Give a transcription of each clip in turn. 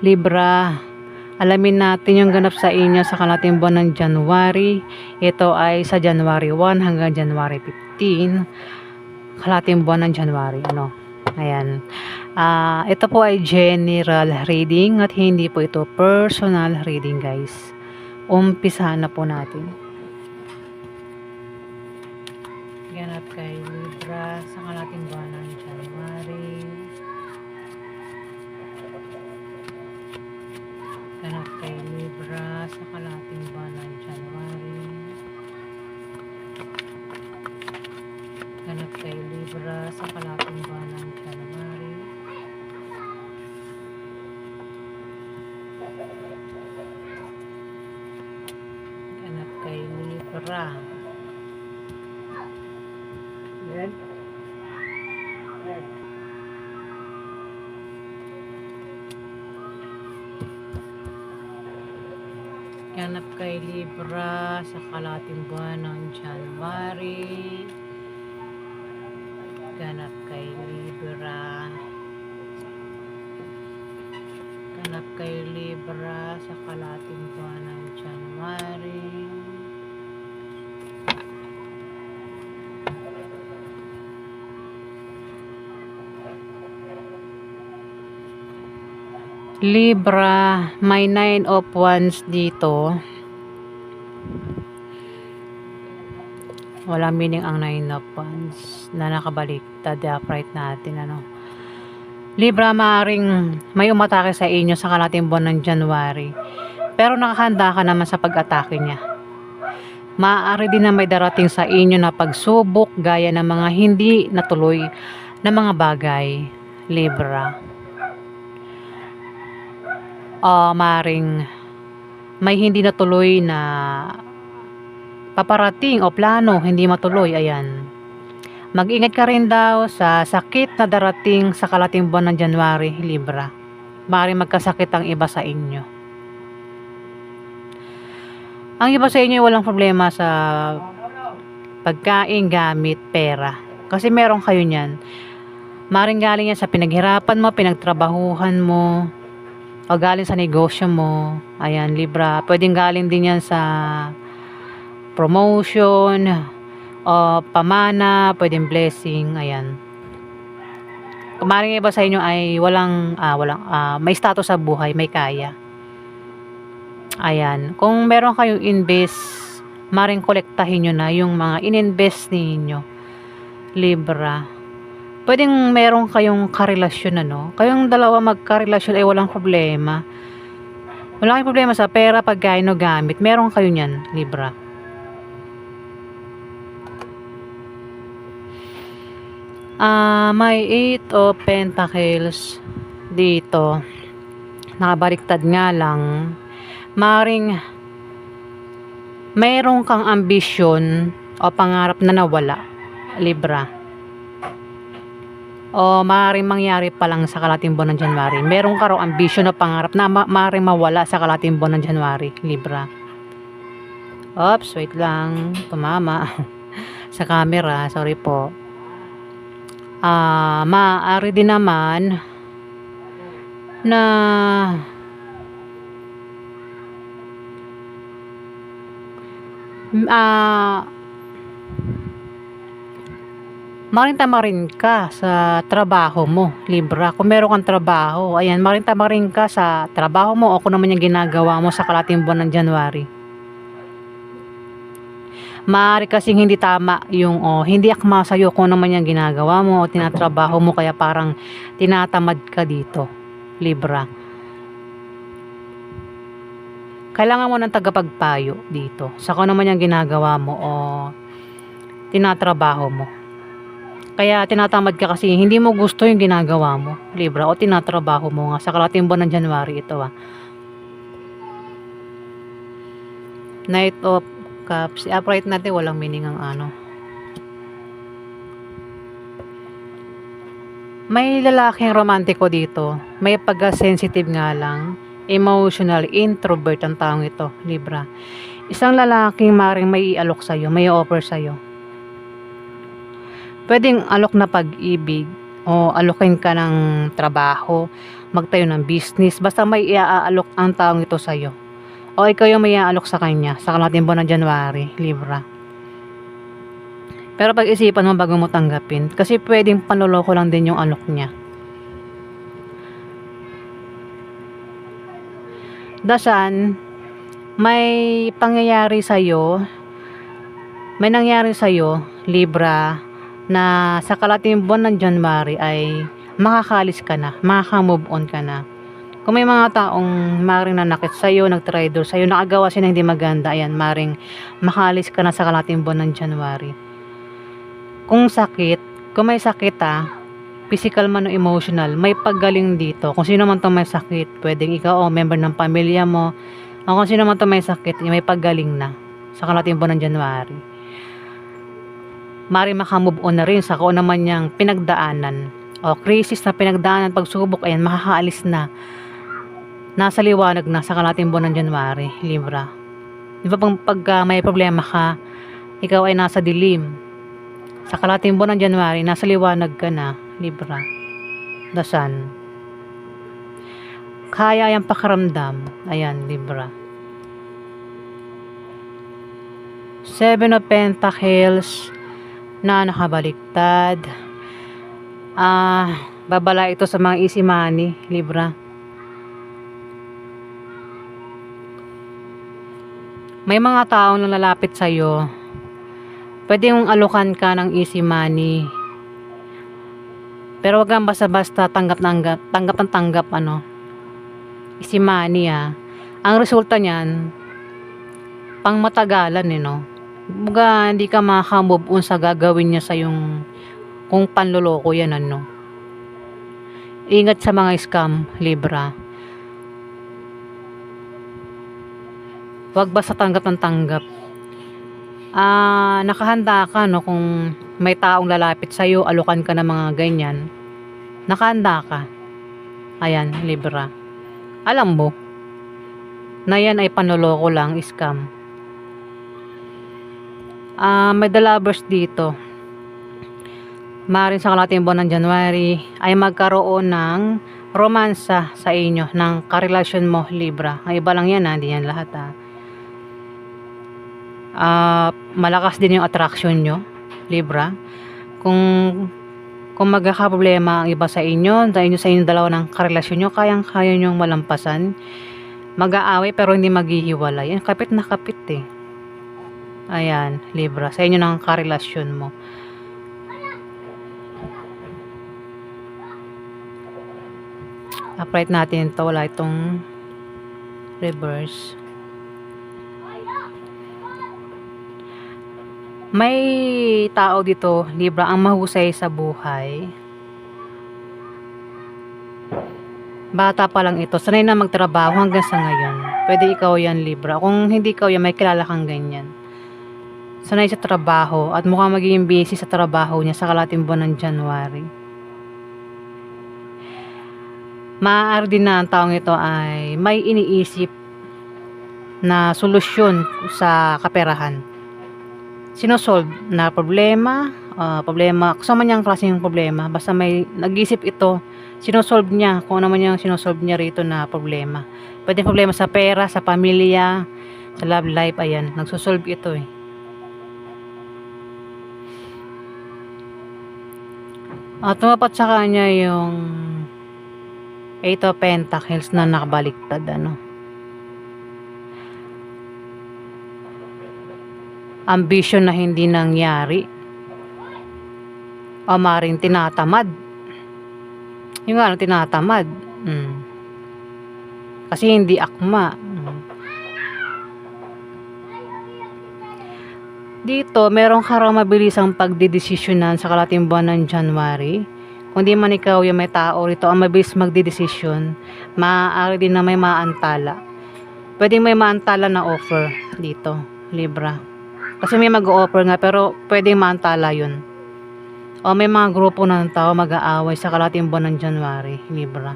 Libra, alamin natin yung ganap sa inyo sa kalating buwan ng January. Ito ay sa January 1 hanggang January 15. Kalating buwan ng January. Ayan. Ito po ay general reading at hindi po ito personal reading, guys. Umpisahan na po natin. Ganap kay Libra sa kalating buwan ng January. Ganap kay Libra sa kalating buwan ng January. Ganap kay Libra sa kalating buwan ng January. Ganap kay Libra. Yan. Ganap kay Libra sa kalating buwan ng January. Ganap kay Libra. Ganap kay Libra sa kalating buwan ng January. Libra, may 9 of Wands dito. Wala meaning ang 9 of Wands na nakabaliktad, upright natin, Libra, maaring may umatake sa inyo sa kalating buwan ng January. Pero nakahanda ka naman sa pag-atake niya. Maaari din na may darating sa inyo na pagsubok gaya ng mga hindi natuloy na mga bagay, Libra. Maring may hindi natuloy na paparating o plano, hindi matuloy. Ayan. Mag-ingat ka rin daw sa sakit na darating sa kalating buwan ng January, Libra. Maring magkasakit ang iba sa inyo. Ang iba sa inyo walang problema sa pagkain, gamit, pera. Kasi meron kayo niyan. Maring galing yan sa pinaghirapan mo, pinagtrabahuhan mo, o galing sa negosyo mo. Ayan, Libra. Pwedeng galing din yan sa promotion, o pamana, pwedeng blessing. Ayan. Kung maring iba sa inyo ay may status sa buhay, may kaya. Ayan. Kung meron kayong invest, maring kolektahin nyo na yung mga in-invest ninyo, Libra. Pwedeng meron kayong karelasyon, Kayong dalawa magkarelasyon ay walang problema. Wala kayong problema sa pera, pagkain o gamit. Meron kayo niyan, Libra. May 8 of Pentacles dito. Nakabaliktad nga lang. Maring meron kang ambisyon o pangarap na nawala, Libra. O maaaring mangyari pa lang sa kalating buwan ng January. Meron ka raw ambisyon o pangarap na maaaring mawala sa kalating buwan ng January, Libra. Oops, wait lang. Tumama sa camera. Sorry po. Maaari din naman na maring tamarin ka sa trabaho mo, Libra. Kung meron kang trabaho, ayan, maring tamarin ka sa trabaho mo o kung naman yung ginagawa mo sa kalating buwan ng January. Maaari kasing hindi tama yung hindi akma sa'yo kung naman yung ginagawa mo o tinatrabaho mo, kaya parang tinatamad ka dito, Libra. Kailangan mo ng tagapagpayo dito sa kung naman yung ginagawa mo o tinatrabaho mo. Kaya tinatamad ka kasi hindi mo gusto yung ginagawa mo, Libra, o tinatrabaho mo nga sa kalating buwan ng January ito. Knight of Cups. Upright natin, walang meaning ang May lalaking romantiko dito. May pagka-sensitive nga lang. Emotional, introvert ang taong ito, Libra. Isang lalaking maring may ialok sa'yo, may offer sa'yo. Pwedeng alok na pag-ibig o alokin ka ng trabaho, magtayo ng business, basta may iaalok ang taong ito sa'yo. O ikaw yung may iaalok sa kanya sa kalahating buwan ng January, Libra. Pero pag-isipan mo bago mo tanggapin, kasi pwedeng panloloko lang din yung alok niya. Dasan, may pangyayari sa'yo, may nangyari sa'yo, Libra, na sa kalahating buwan ng January ay makakalis ka na, makaka-move on ka na. Kung may mga taong maring nanakit sa'yo, nag-traitor sa'yo, nakagawa siya ng hindi maganda, ayan, maring makalis ka na sa kalahating buwan ng January. Kung sakit, kung may sakit physical man o emotional, may paggaling dito. Kung sino man 'tong may sakit, pwedeng ikaw o member ng pamilya mo, o kung sino man 'tong may sakit, may paggaling na sa kalahating buwan ng January. Maring maka-move on na rin sa kung naman niyang pinagdaanan o crisis na pinagdaanan, pagsubok, ayan, makakaalis na. Nasa liwanag na sa kalahating buwan ng January, Libra. Di ba pag may problema ka, ikaw ay nasa dilim. Sa kalahating buwan ng January, nasa liwanag ka na, Libra. The Sun. Kaya yung pakaramdam. Ayan, Libra. Seven of Pentacles na nakabaliktad. Babala ito sa mga easy money, Libra. May mga taong lalapit sa'yo. Pwede mong alokan ka ng easy money. Pero wag kang basta-basta tanggap easy money Ang resulta niyan, pang matagalan no. Buga hindi ka maka-move on sa gagawin niya sa yung kung panloloko yan Ingat sa mga scam, Libra. Wag basta tanggap. Nakahanda ka kung may taong lalapit sa'yo, alokan ka ng mga ganyan. Nakahanda ka. Ayan, Libra. Alam mo na yan ay panloloko lang, scam. May the lovers dito. Maaaring sa kalahating buwan ng January ay magkaroon ng romansa sa inyo, ng karelasyon mo, Libra. Ang iba lang yan hindi yan lahat malakas din yung attraction nyo, Libra. Kung magkakaproblema ang iba sa inyo dalawa ng karelasyon nyo, kayang-kaya nyong malampasan. Mag-aaway pero hindi maghihiwalay. Kapit na kapit Ayan, Libra, sa inyo ng karelasyon mo. Upright natin ito, wala itong reverse. May tao dito, Libra, ang mahusay sa buhay. Bata pa lang ito, sanay na magtrabaho hanggang sa ngayon. Pwede ikaw yan, Libra. Kung hindi ikaw yan, may kilala kang ganyan. Sanay sa trabaho at mukhang magiging busy sa trabaho niya sa kalahating buwan ng January. Maaari din na ang taong ito ay may iniisip na solusyon sa kaperahan. Sinosolve na problema, kasama niyang klaseng problema, basta may nag-isip ito, sinosolve niya kung ano man yung sinosolve niya rito na problema. Pwede problema sa pera, sa pamilya, sa love life, ayan, nagsosolve ito tumapat sa kanya yung 8 of Pentacles na nakabaliktad ambition na hindi nangyari o maring tinatamad yung tinatamad kasi hindi akma dito meron ka raw mabilisang pagdidesisyonan sa kalahating buwan ng January. Kung di man ikaw yung may tao rito ang mabilis magdidesisyon, maaari din na may maantala. Pwedeng may maantala na offer dito, Libra. Kasi may mag-o-offer nga pero pwedeng maantala yun. O may mga grupo ng tao mag-aaway sa kalahating buwan ng January, Libra.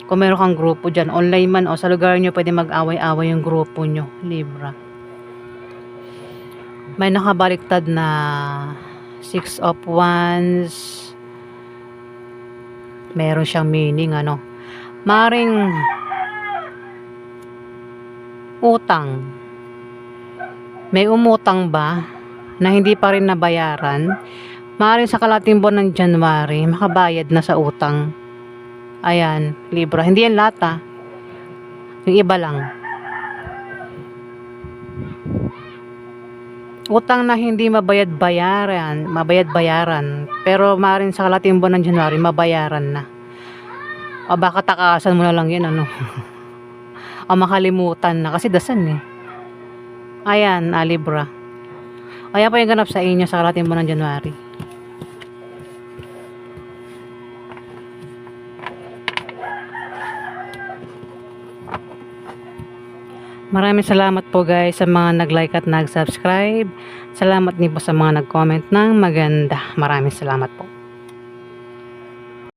Kung meron kang grupo dyan, online man o sa lugar nyo, pwede mag-away-away yung grupo nyo, Libra. May nakabaliktad na 6 of Wands, Meron siyang meaning ano. Maring utang. May umutang ba na hindi pa rin nabayaran? Maaaring sa kalating buwan ng January, makabayad na sa utang. Ayan, Libra. Hindi yan lahat ah. Yung iba lang. Utang na hindi mabayad-bayaran. Pero maaaring sa kalating buwan ng January, mabayaran na. O baka takasan mo na lang yan ano. O makalimutan na kasi dasan eh. Ayan, Libra. Kaya po yung ganap sa inyo sa kalating buwan ng January. Maraming salamat po guys sa mga nag-like at nag-subscribe. Salamat din po sa mga nag-comment ng maganda. Maraming salamat po.